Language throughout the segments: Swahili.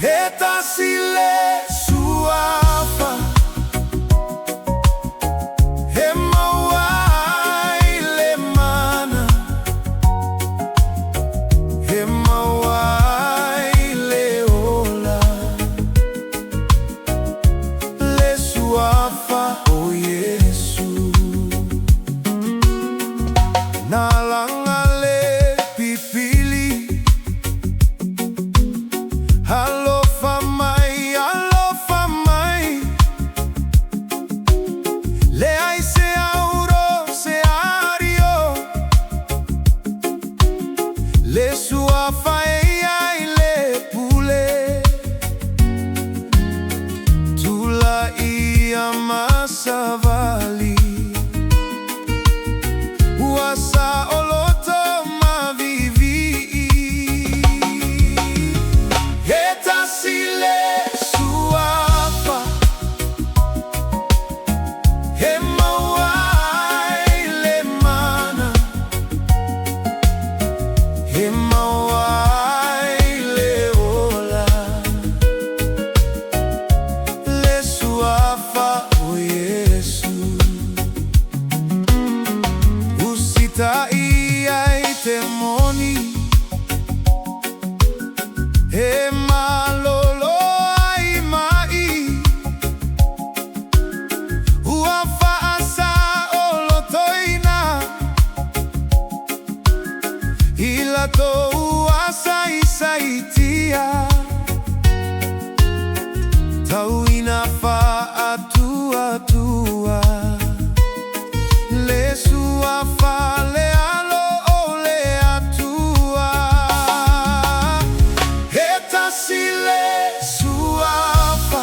Eta sile suafa Hema waile mana Hema waile ola Le suafa o Iesu Nalangale pipili Alofa mai Le ai se auro se ario Le suafa e ai le pule Tula ia masavali Uasa oloto mavivi Eta sile suafa Hema waile mana Hema waile ola Le suafa o Iesu Usita ia temoni Hema lolo ai mai Uafa asa olotoina Ilato uasa isaitia Tauina fa atua Le suafa le alo o le atua Eta sile suafa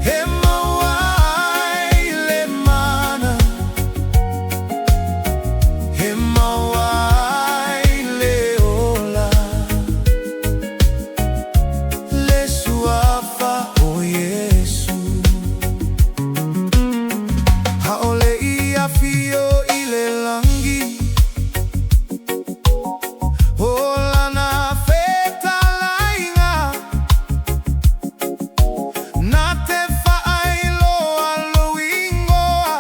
Hema waile mana Hema waile ola Le suafa o Iesu Haole ia fio ile langi Ola na feta lainga Na te whaailo alo ingoa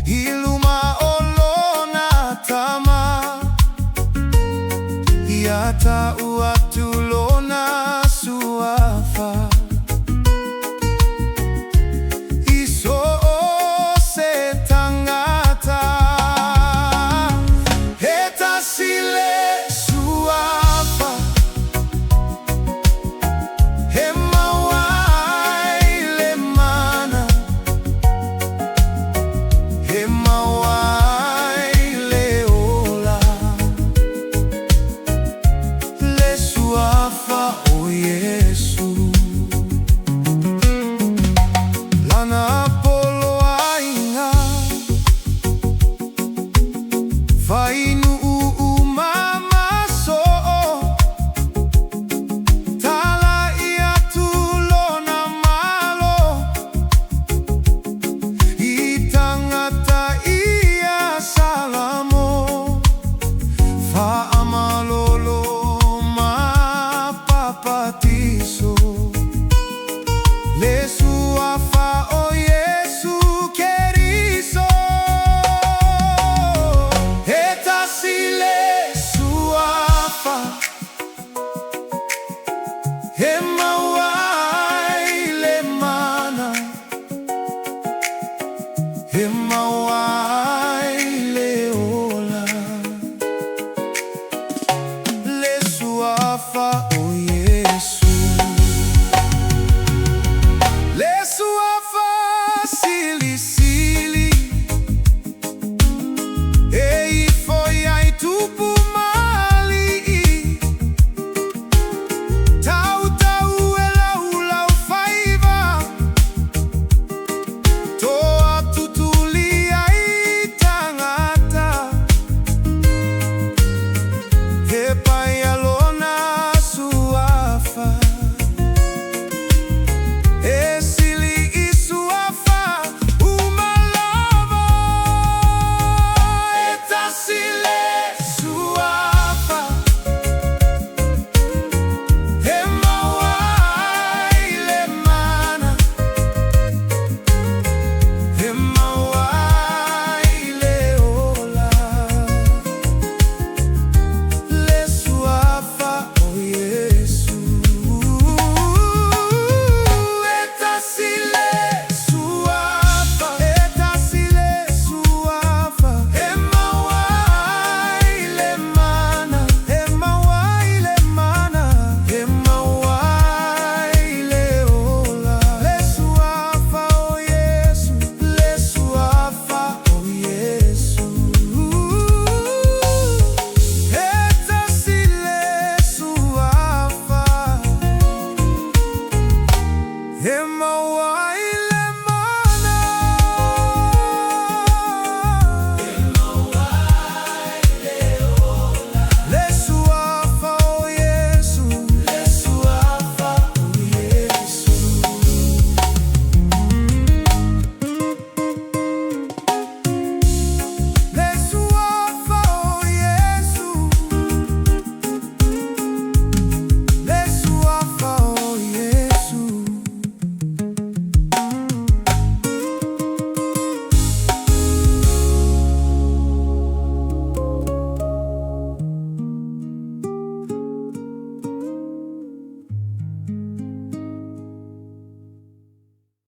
Iluma olo na tama Iata uatulo na suafa Iso se tangata Eta sile suafa Hema waile mana Hema waile ola Le suafa o Iesu Lana polo ainga Fainu umama so Tala ia tulo na malo Itangata ia salamo Fa amalolo ma papatiso Le suafa o Iesu queriso Eta sile suafa Hema waile mana Hema waile ola Le suafa